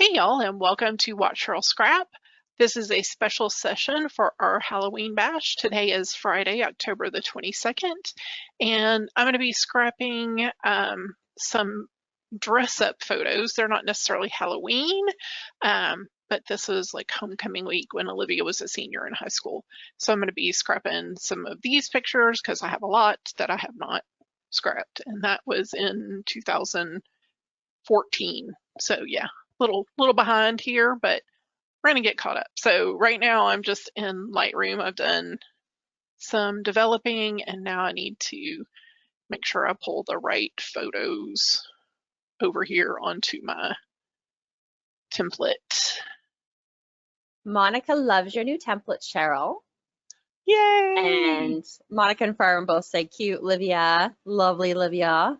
Hey y'all, and welcome to Watch Cheryl Scrap. This is a special session for our Halloween bash. Today is Friday, October the 22nd, and I'm going to be scrapping some dress-up photos. They're not necessarily Halloween, but this was like homecoming week when Olivia was a senior in high school. So I'm going to be scrapping some of these pictures because I have a lot that I have not scrapped, and that was in 2014. So yeah, little behind here, but we're gonna get caught up. So right now I'm just in Lightroom. I've done some developing and now I need to make sure I pull the right photos over here onto my template. Monica loves your new template, Cheryl. Yay! And Monica and Fern both say cute, Livia, lovely Livia.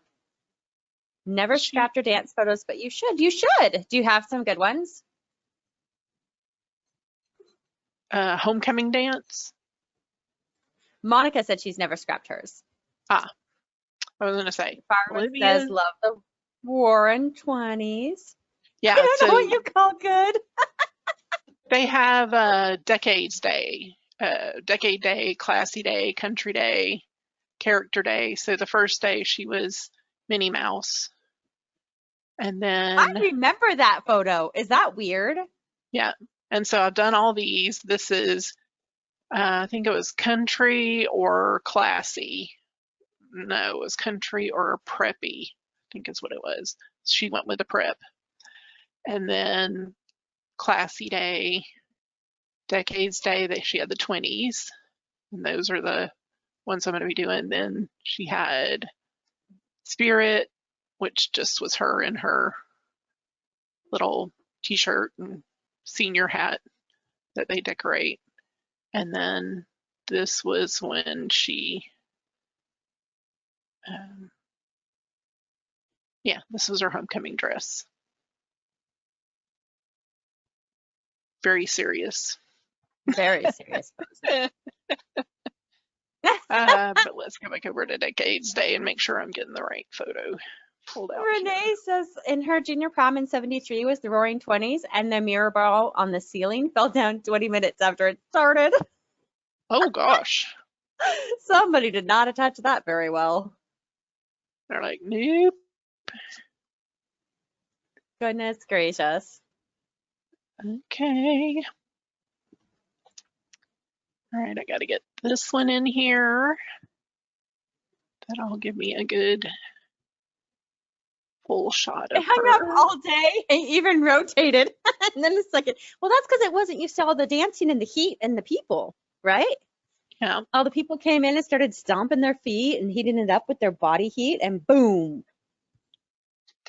Never scrapped your dance photos, but you should. You should. Do you have some good ones? Homecoming dance. Monica said she's never scrapped hers. I was gonna say. Farmer says love the Warren 20s. Yeah, I don't know what you call good. They have Decades Day, Decade Day, Classy Day, Country Day, Character Day. So the first day she was Minnie Mouse. And then I remember that photo. Is that weird? Yeah. And so I've done all these. This is, I think it was country or classy. No, it was country or preppy, I think is what it was. She went with the prep. And then Classy Day, Decades Day, that she had the 20s. And those are the ones I'm going to be doing. Then she had Spirit, which just was her in her little t-shirt and senior hat that they decorate. And then this was when she, yeah, this was her homecoming dress. Very serious. Very serious. But let's go back over to Decades Day and make sure I'm getting the right photo pulled out. Renee here. says in her junior prom in 73 was the Roaring 20s, and the mirror ball on the ceiling fell down 20 minutes after it started. Oh gosh. Somebody did not attach that very well. They're like, nope. Goodness gracious. Okay. All right, I got to get this one in here. That'll give me a good full shot of it hung her. up all day and even rotated. And then a second. Well, that's because it wasn't used to all the dancing and the heat and the people, right? Yeah. All the people came in and started stomping their feet and heating it up with their body heat, and boom.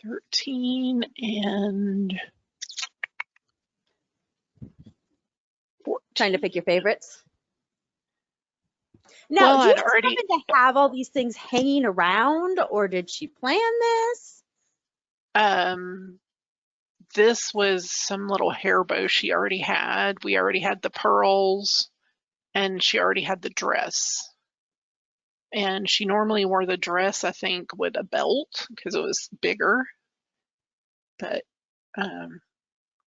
13 and 14. Trying to pick your favorites. Now, Well, do you just happen to have all these things hanging around, or did she plan this? This was some little hair bow she already had. We already had the pearls, and she already had the dress. And she normally wore the dress, I think, with a belt because it was bigger. But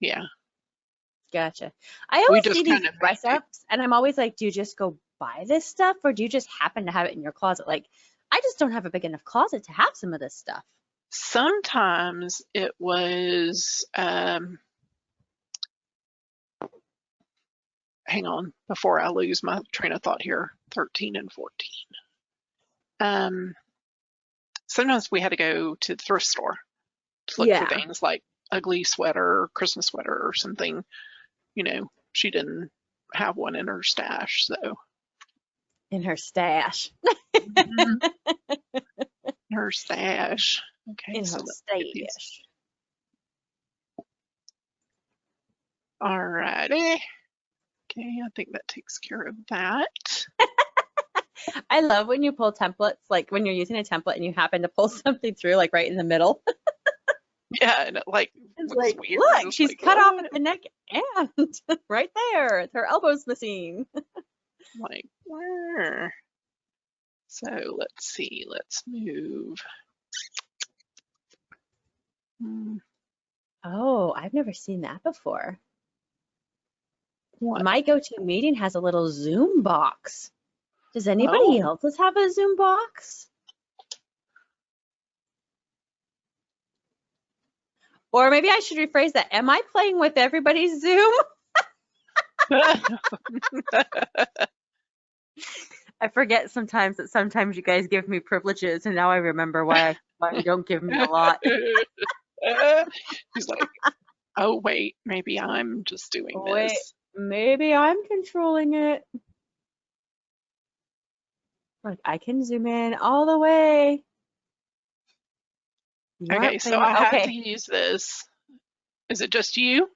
yeah. Gotcha. I always see these dress ups, and I'm always like, do you just go buy this stuff, or do you just happen to have it in your closet? Like, I just don't have a big enough closet to have some of this stuff. Sometimes it was, hang on, before I lose my train of thought here, 13 and 14. Sometimes we had to go to the thrift store to look for things like ugly sweater, Christmas sweater or something. You know, she didn't have one in her stash, so. In her stash. Mm-hmm. Her stash. Okay. In her stash. All righty. Okay, I think that takes care of that. I love when you pull templates, like when you're using a template and you happen to pull something through, like right in the middle. Yeah, and it like it's like, weird. Look, it's she's like, cut off at the neck and right there, her elbow's missing. Like, where? So let's see, let's move. Oh, I've never seen that before. What? My GoToMeeting has a little Zoom box. Does anybody Oh. else have a Zoom box? Or maybe I should rephrase that. Am I playing with everybody's Zoom? I forget sometimes that sometimes you guys give me privileges, and now I remember why you don't give me a lot. He's like, oh, wait, maybe I'm just doing this. Maybe I'm controlling it. Look, I can zoom in all the way. Okay, so I have to use this. Is it just you?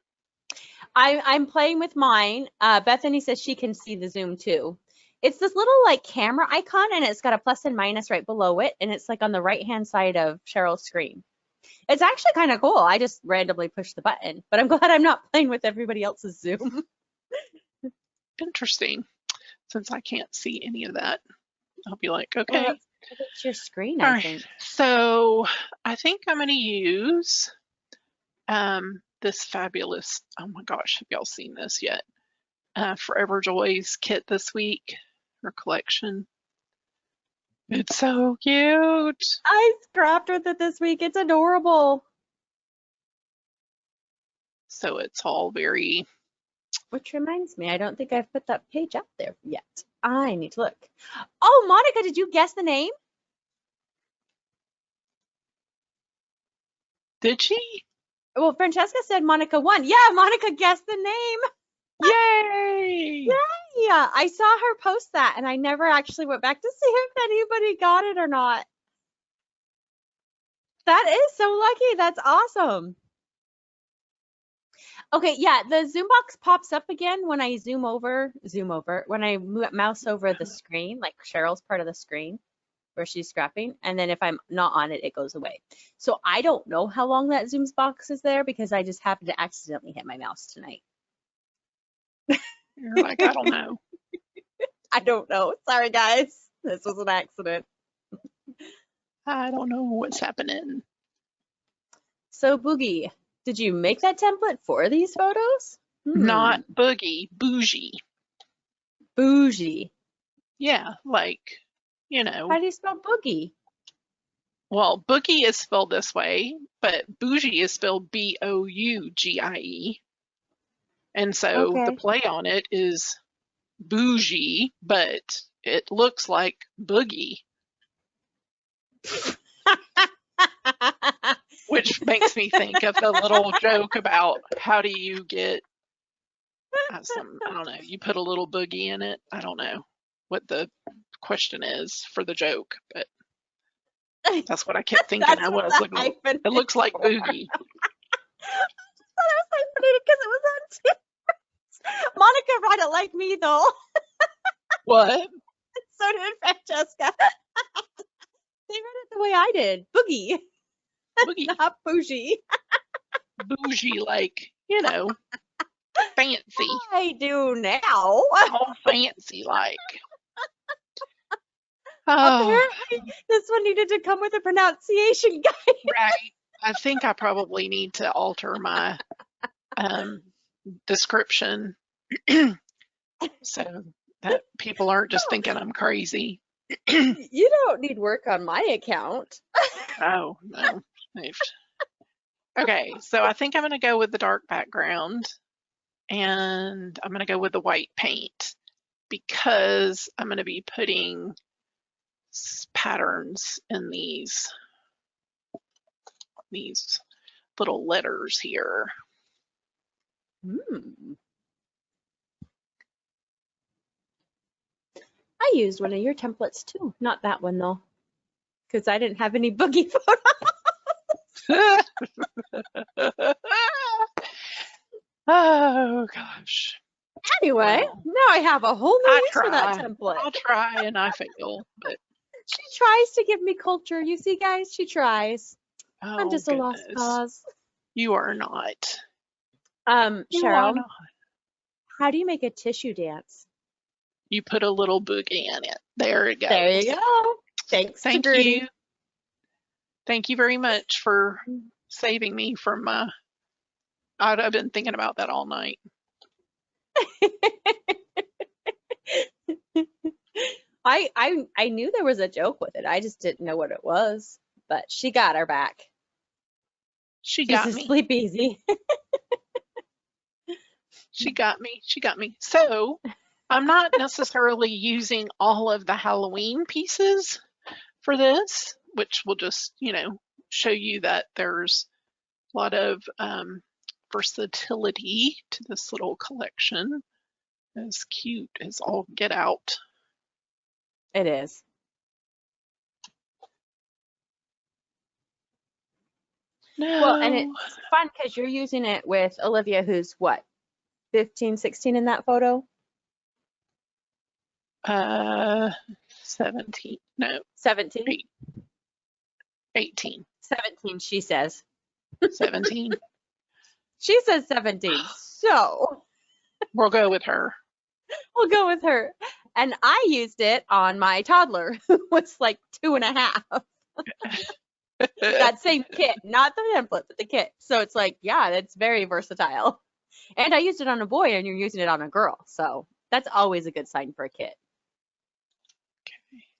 I'm playing with mine. Bethany says she can see the Zoom too. It's this little like camera icon, and it's got a plus and minus right below it, and it's like on the right-hand side of Cheryl's screen. It's actually kind of cool. I just randomly pushed the button, but I'm glad I'm not playing with everybody else's Zoom. Interesting. Since I can't see any of that, I'll be like, okay. Well, it's your screen, I think. So I think I'm going to use this fabulous, oh my gosh, have y'all seen this yet? ForeverJoy's kit this week, her collection. It's so cute. I scrapped with it this week. It's adorable. So it's all very... Which reminds me, I don't think I've put that page up there yet. I need to look. Oh, Monica, did you guess the name? Did she? Well, Francesca said Monica won. Yeah, Monica guessed the name. Yay! Yeah, I saw her post that, and I never actually went back to see if anybody got it or not. That is so lucky. That's awesome. Okay, yeah, the Zoom box pops up again when I when I mouse over the screen, like Cheryl's part of the screen where she's scrapping, and then if I'm not on it, it goes away. So I don't know how long that Zoom box is there because I just happened to accidentally hit my mouse tonight. You're like, I don't know. I don't know. Sorry, guys. This was an accident. I don't know what's happening. So, Boo-gie, did you make that template for these photos? Not Boo-gie, Boo-gie. Boo-gie. Yeah, like, you know. How do you spell boogie? Well, boogie is spelled this way, but bougie is spelled B-O-U-G-I-E. And so the play on it is bougie, but it looks like boogie. Which makes me think of the little joke about how do you get I don't know, you put a little boogie in it. I don't know what the question is for the joke, but that's what I kept thinking. I was looking at it. It looks like boogie. I thought it was hyphenated because it was on two. Monica read it like me though. What? So did Francesca. They read it the way I did. Boogie. Boogie. Not bougie. Bougie, like, you know, fancy. I do now. All fancy like. Apparently, this one needed to come with a pronunciation guide. Right. I think I probably need to alter my description so that people aren't just thinking I'm crazy. You don't need work on my account. Oh, no. Okay, so I think I'm going to go with the dark background and I'm going to go with the white paint because I'm going to be putting patterns in these little letters here. I used one of your templates too. Not that one though, because I didn't have any boogie photos. Oh gosh. Anyway, now I have a whole new use for that template. I'll try and I fail, but she tries to give me culture. You see, guys, she tries. Oh, I'm just a lost cause. You are not. Cheryl, how do you make a tissue dance? You put a little boogie in it. There it goes. There you go. Thanks. Thank you. Thank you very much for saving me from my I've been thinking about that all night. I knew there was a joke with it. I just didn't know what it was. But she got her back. She She's got a me. sleep easy. She got me. She got me. So I'm not necessarily using all of the Halloween pieces for this, which will just, show you that there's a lot of versatility to this little collection. As cute as all get out. It is. No. Well, and it's fun because you're using it with Olivia, who's what, 15, 16 in that photo? 17. No, 17? 18. 17, she says. 17. She says 17. So We'll go with her. we'll go with her. And I used it on my toddler, who was like 2.5. That same kit, not the template, but the kit. So it's like, yeah, that's very versatile. And I used it on a boy, and you're using it on a girl. So that's always a good sign for a kit.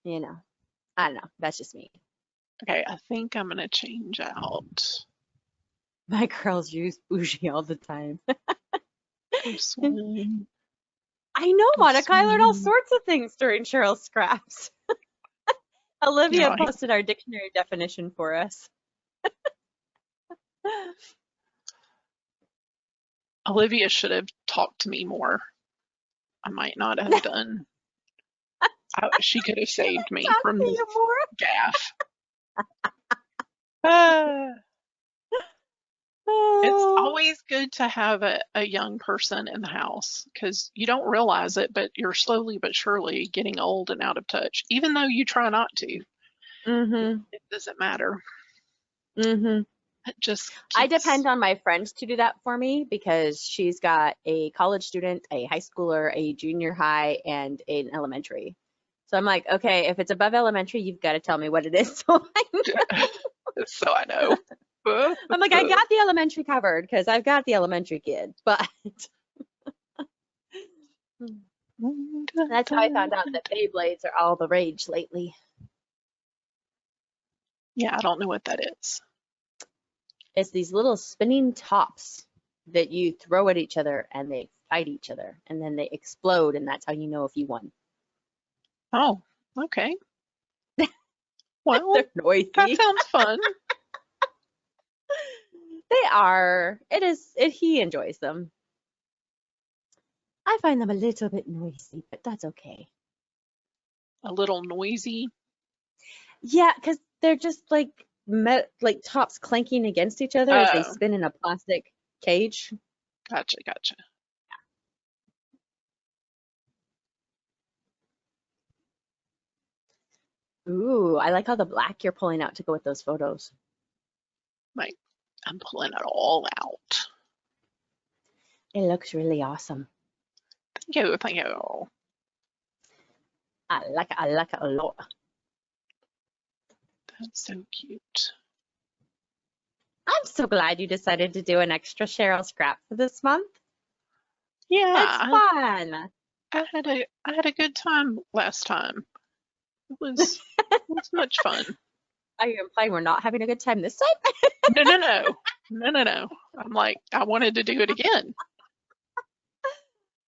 Okay. I don't know. That's just me. Okay, I think I'm going to change out My girls use Boo-gie all the time. this one. I know, Monica. I learned all one. sorts of things during Cheryl's scraps. Olivia Yeah, posted our dictionary definition for us. Olivia should have talked to me more. I might not have done. She could have saved me Talk from to this you more. gaffe. Ah. It's Oh, always good to have a young person in the house because you don't realize it, but you're slowly but surely getting old and out of touch, even though you try not to. mm-hmm. It doesn't matter. Mm-hmm. It just I keeps. depend on my friends to do that for me because she's got a college student, a high schooler, a junior high, and an elementary. So I'm like, okay, if it's above elementary, you've got to tell me what it is. So So I know. I'm like, I got the elementary covered because I've got the elementary kid. But that's how I found out that Beyblades are all the rage lately. Yeah, I don't know what that is. It's these little spinning tops that you throw at each other and they fight each other and then they explode, and that's how you know if you won. Oh, okay. Well, They're noisy. that sounds fun. They are. He enjoys them. I find them a little bit noisy, but that's okay. A little noisy. Yeah, because they're just like tops clanking against each other as they Oh, spin in a plastic cage. gotcha. Ooh, I like how the black you're pulling out to go with those photos. Like, I'm pulling it all out. It looks really awesome. Thank you. I like it a lot. That's so cute. I'm so glad you decided to do an extra Cheryl scrap for this month. Yeah, It's fun. I had a good time last time. It was much fun. Are you implying we're not having a good time this time? No. I'm like, I wanted to do it again.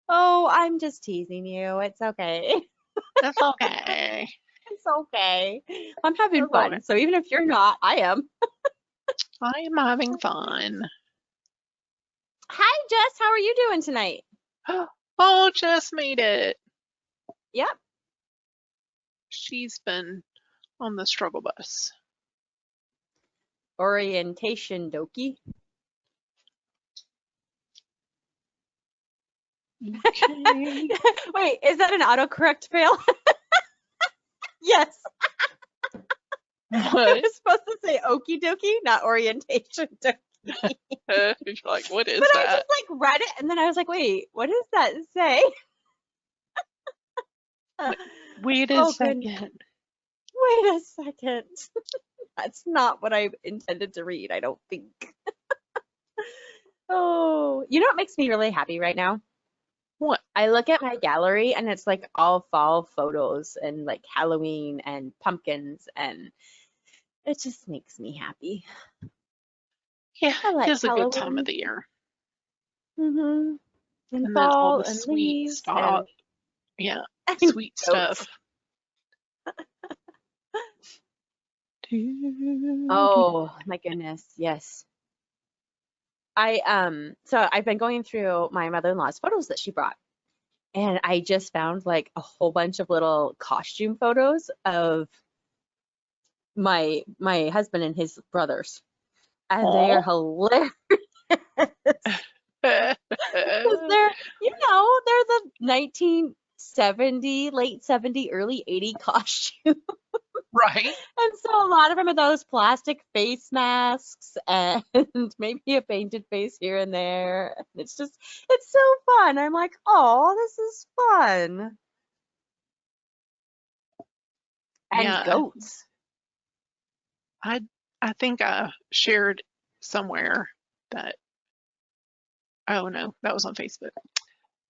Oh, I'm just teasing you. It's okay. That's okay. It's okay. I'm having That's okay. fun. So even if you're not, I am. I am having fun. Hi, Jess. How are you doing tonight? Oh, Jess made it. Yep. She's been on the struggle bus. Orientation dokie. Okay. Wait, is that an autocorrect fail? Yes. What? It was supposed to say okie dokie, not orientation dokie. You're like, what is But that? I just like read it and then I was like, wait, what does that say? Wait a Oh, second. Wait a second. That's not what I intended to read, I don't think. Oh, you know what makes me really happy right now? What? I look at my gallery and it's like all fall photos and like Halloween and pumpkins, and it just makes me happy. Yeah, I it like is a good time of Halloween. the year. Hmm. And And then all fall the and sweet leaves and, stuff. Yeah, and sweet goats. stuff. Oh my goodness, yes. So I've been going through my mother-in-law's photos that she brought, and I just found like a whole bunch of little costume photos of my husband and his brothers, and they are Aw. hilarious. 'Cause they're the 1970, late 70, early 80 costume. Right? And so a lot of them are those plastic face masks and maybe a painted face here and there. And it's so fun. I'm like, oh, this is fun. And Yeah. goats. I I think I shared somewhere that, oh no, that was on Facebook.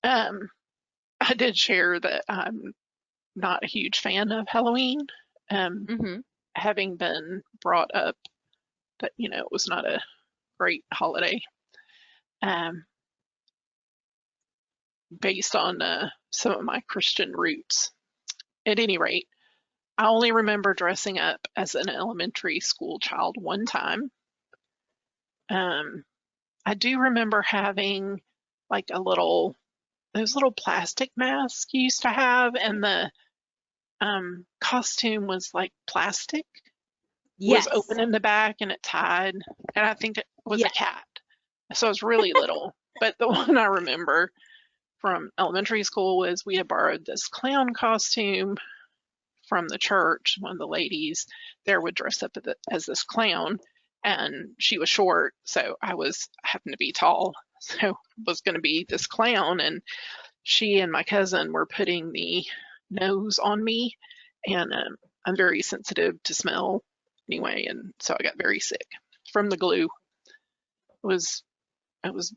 Um, I did share that I'm not a huge fan of Halloween, um, Hmm. having been brought up that, it was not a great holiday, um, based on some of my Christian roots. At any rate, I only remember dressing up as an elementary school child one time. Um, I do remember having like those little plastic masks you used to have, and the costume was like plastic, was Yes. open in the back and it tied, and I think it was a Yes. cat. So I was really little. But the one I remember from elementary school was we had borrowed this clown costume from the church. One of the ladies there would dress up as this clown, and she was short, so happened to be tall, so was going to be this clown, and she and my cousin were putting the nose on me, and I'm very sensitive to smell anyway, and so I got very sick from the glue. It was it was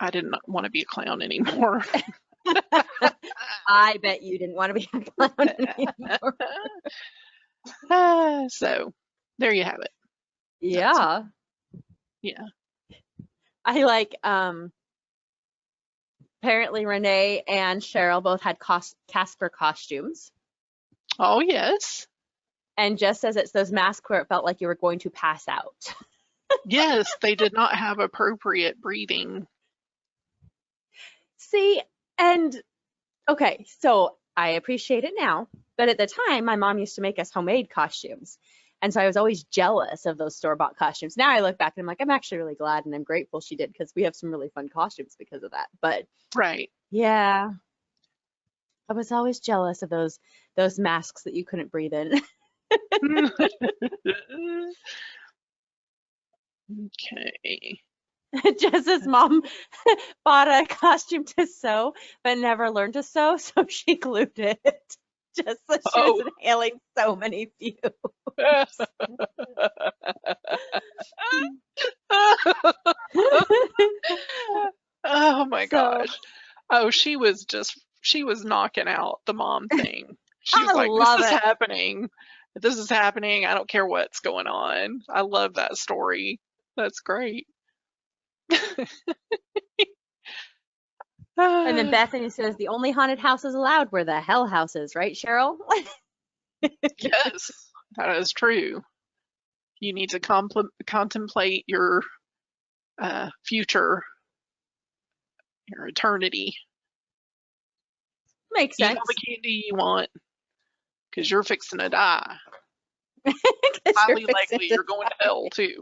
I didn't want to be a clown anymore. I bet you didn't want to be a clown anymore. So there you have it. That's Yeah. yeah. I like apparently Renee and Cheryl both had Casper costumes. Oh yes. And just says it's those masks where it felt like you were going to pass out. Yes, they did not have appropriate breathing. See, and okay, so I appreciate it now, but at the time, my mom used to make us homemade costumes. And so I was always jealous of those store-bought costumes. Now I look back and I'm like, I'm actually really glad and I'm grateful she did because we have some really fun costumes because of that. But Right. yeah, I was always jealous of those masks that you couldn't breathe in. Okay. Jess's mom bought a costume to sew, but never learned to sew, so she glued it. Just so she was Oh. inhaling so many fumes. Oh my So gosh. Oh, she was knocking out the mom thing. She was I like, "This love is it. happening. This is happening. I don't care what's going on." I love that story. That's great. And then Ah, Bethany says the only haunted houses allowed were the hell houses, right, Cheryl? yes, that is true. You need to contemplate your future, your eternity. Makes Eat all the sense. candy you want because you're fixing to die. 'Cause you're Highly fixing likely to. you're going to hell too.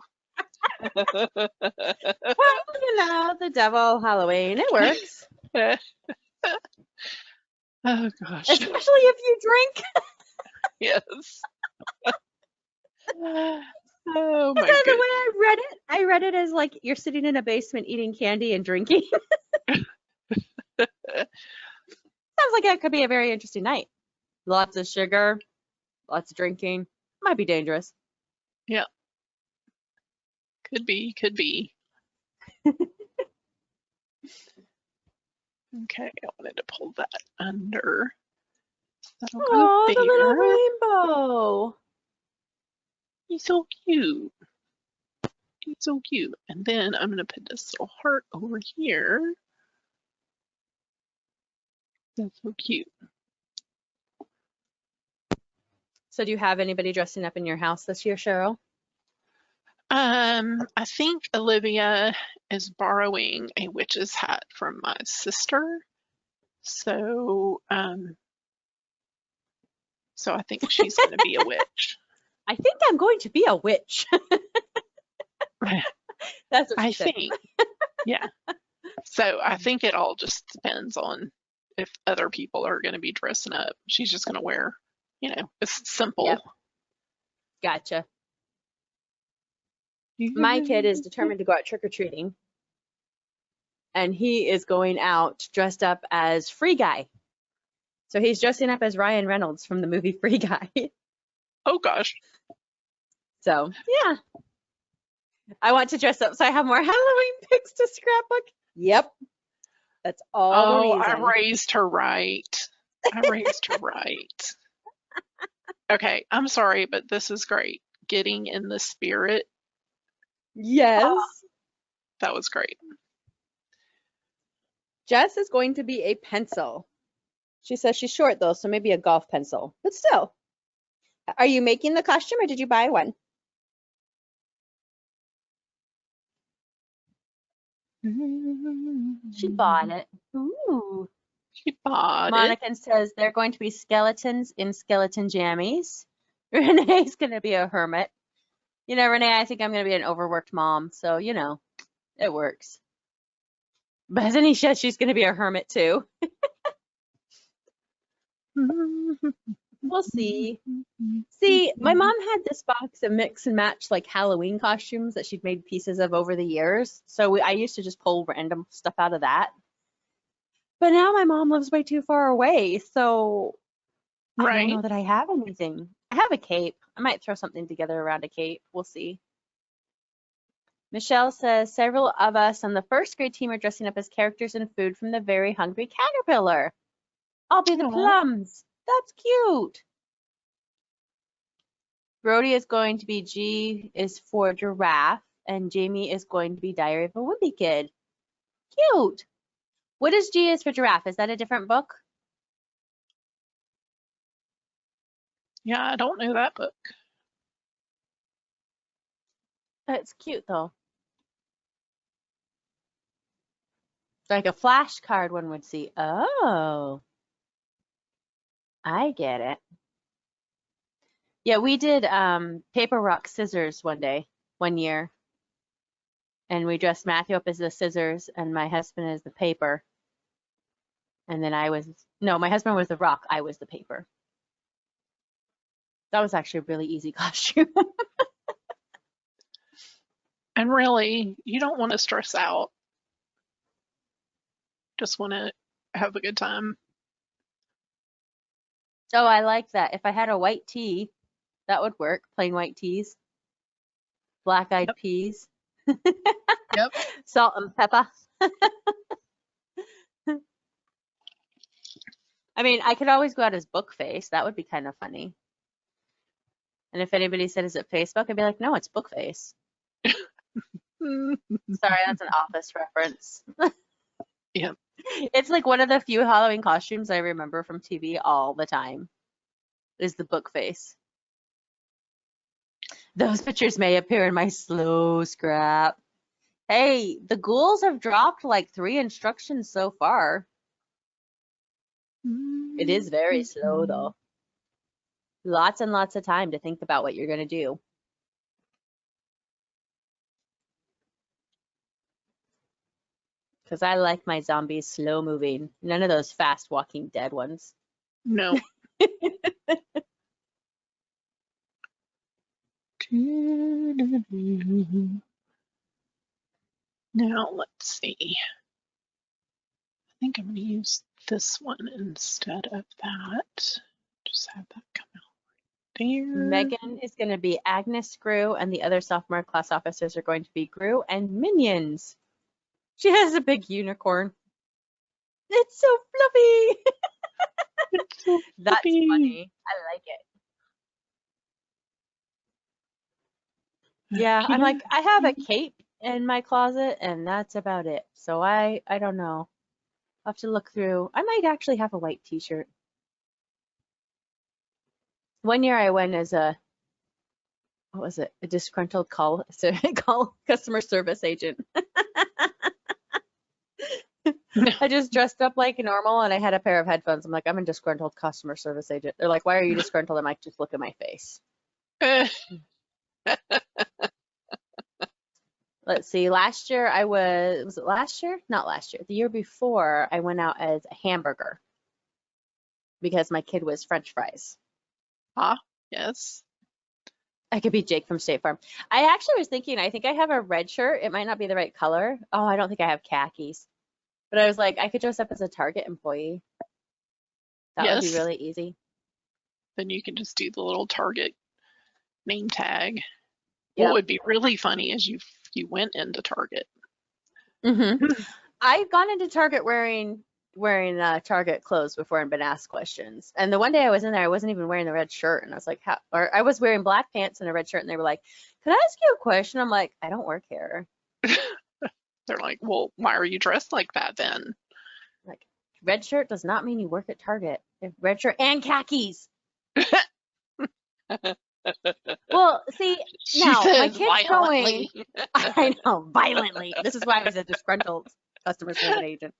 Well, the devil, Halloween, it works. Oh gosh. Especially if you drink. Yes. Oh Is my that the way goodness. I read it? I read it as like you're sitting in a basement eating candy and drinking. Sounds like it could be a very interesting night. Lots of sugar, lots of drinking. Might be dangerous. Yeah, could be, could be. Okay, I wanted to pull that under. That'll go Oh, the there. little rainbow. He's so cute. He's so cute. And then I'm going to put this little heart over here. That's so cute. So do you have anybody dressing up in your house this year, Cheryl? I think Olivia is borrowing a witch's hat from my sister. So, so I think she's going to be a witch. I think I'm going to be a witch. That's what I she said. think, yeah. So I think it all just depends on if other people are going to be dressing up. She's just going to wear, it's simple. Yep. Gotcha. My kid is determined to go out trick-or-treating, and he is going out dressed up as Free Guy. So he's dressing up as Ryan Reynolds from the movie Free Guy. Oh gosh. So yeah, I want to dress up so I have more Halloween pics to scrapbook. Yep, that's all the reason. I raised her right. I raised her right. Okay, I'm sorry, but this is great. Getting in the spirit. Yes. That was great. Jess is going to be a pencil. She says she's short though, so maybe a golf pencil. But still. Are you making the costume or did you buy one? She bought it. Ooh. She bought Monica it. says they're going to be skeletons in skeleton jammies. Renee's going to be a hermit. Renee, I think I'm going to be an overworked mom. So, it works. Bethany says she's going to be a hermit too. We'll see. See, my mom had this box of mix and match like Halloween costumes that she'd made pieces of over the years. So I used to just pull random stuff out of that. But now my mom lives way too far away, so I don't know that I have anything. I have a cape. I might throw something together around a cape. We'll see. Michelle says several of us on the first grade team are dressing up as characters in food from the Very Hungry Caterpillar. I'll be the plums. That's cute. Brody is going to be G is for giraffe, and Jamie is going to be Diary of a Wimpy Kid. Cute. What is G is for giraffe? Is that a different book? Yeah, I don't know that book. That's cute though. Like a flashcard one would see. Oh, I get it. Yeah, we did paper, rock, scissors one year. And we dressed Matthew up as the scissors and my husband as the paper. And then my husband was the rock, I was the paper. That was actually a really easy costume. And really, you don't want to stress out. Just want to have a good time. Oh, I like that. If I had a white tee, that would work. Plain white tees. Black-eyed peas. Yep. Salt and pepper. I mean, I could always go out as Bookface. That would be kind of funny. And if anybody said, is it Facebook? I'd be like, no, it's Bookface. Sorry, that's an Office reference. Yeah. It's like one of the few Halloween costumes I remember from TV all the time is the Bookface. Those pictures may appear in my slow scrap. Hey, the ghouls have dropped like 3 instructions so far. It is very slow though. Lots and lots of time to think about what you're going to do. Because I like my zombies slow moving. None of those fast Walking Dead ones. No. Now let's see. I think I'm going to use this one instead of that. Just have that come out right there. Megan is going to be Agnes Gru, and the other sophomore class officers are going to be Gru and Minions. She has a big unicorn. It's so fluffy. It's so That's fluffy. funny. I like it. Yeah, Okie I'm like, I have a dokie. cape in my closet and that's about it. So I don't know. I'll have to look through. I might actually have a white t-shirt. One year I went as a, what was it? A disgruntled call customer service agent. I just dressed up like normal and I had a pair of headphones. I'm like, I'm a disgruntled customer service agent. They're like, why are you disgruntled? I'm like, just look at my face. Let's see. Last year was it last year? Not last year. The year before, I went out as a hamburger because my kid was French fries. Ah, yes. I could be Jake from State Farm. I actually was thinking, I think I have a red shirt. It might not be the right color. Oh, I don't think I have khakis. But I was like, I could dress up as a Target employee. That would be Yes. really easy. Then you can just do the little Target name tag. What Yep. would be really funny is you went into Target. hmm I've gone into Target wearing Target clothes before and been asked questions. And the one day I was in there, I wasn't even wearing the red shirt, and I was like, how? Or I was wearing black pants and a red shirt, and they were like, "Could I ask you a question?" I'm like, "I don't work here." They're like, well, why are you dressed like that then? Like, red shirt does not mean you work at Target. Red shirt and khakis. Well, see, She now my says kid's going. violently. I know, violently. This is why I was a disgruntled customer service agent.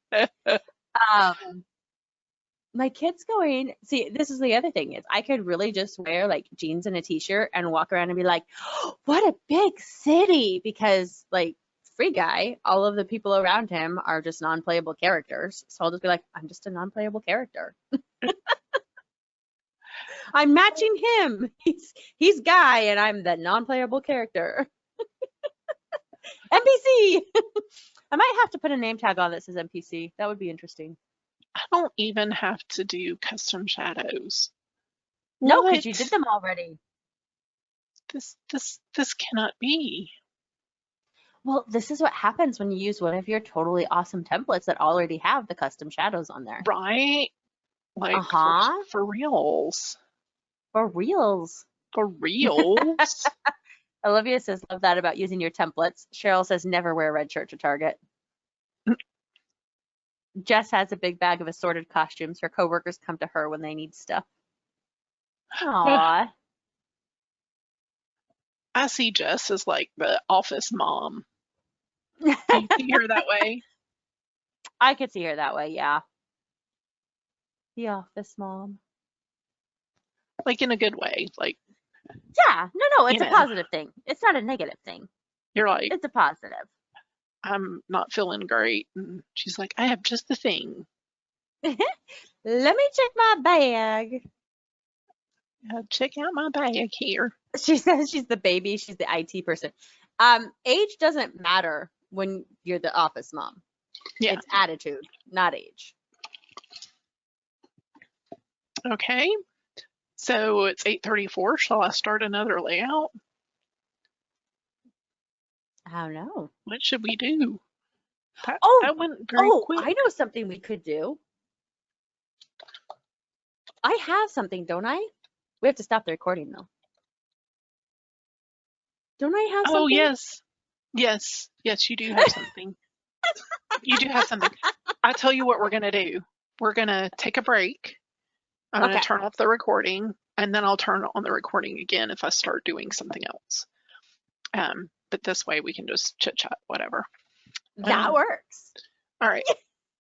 Um, my kid's going. See, this is the other thing is I could really just wear like jeans and a t-shirt and walk around and be like, oh, what a big city, because like free guy, all of the people around him are just non-playable characters. So I'll just be like, I'm just a non-playable character. I'm matching him. He's guy and I'm the non-playable character. NPC. I might have to put a name tag on that says NPC. That would be interesting. I don't even have to do custom shadows. No, What? because you did them already. This cannot be. Well, this is what happens when you use one of your totally awesome templates that already have the custom shadows on there. Right? Like Uh-huh. for reals. For reals. For reals. Olivia says, love that about using your templates. Cheryl says, never wear a red shirt to Target. Jess has a big bag of assorted costumes. Her coworkers come to her when they need stuff. Aww. I see Jess as like the office mom. Do you see her that way? I could see her that way, yeah. The office mom. Like in a good way. Like, Yeah, no, it's you a know, positive thing. It's not a negative thing. you're like, It's a positive. I'm not feeling great. And she's like, I have just the thing. Let me check my bag. Check out my bag here. She says she's the baby. She's the IT person. Age doesn't matter when you're the office mom. Yeah. It's attitude, not age. Okay. So it's 8:34. Shall I start another layout? I don't know. What should we do? That went very quick. I know something we could do. I have something, don't I? We have to stop the recording though. Don't I have something? Oh, yes. Yes, you do have something. You do have something. I tell you what we're going to do. We're going to take a break. I'm going to turn off the recording, and then I'll turn on the recording again if I start doing something else. But this way we can just chit chat, whatever. That works. All right.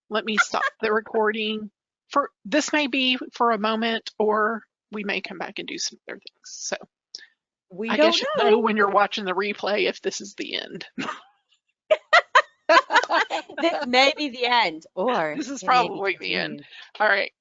Let me stop the recording. This may be for a moment, or we may come back and do some other things. So I guess you know when you're watching the replay if this is the end. This may be the end, or this is probably the end. All right.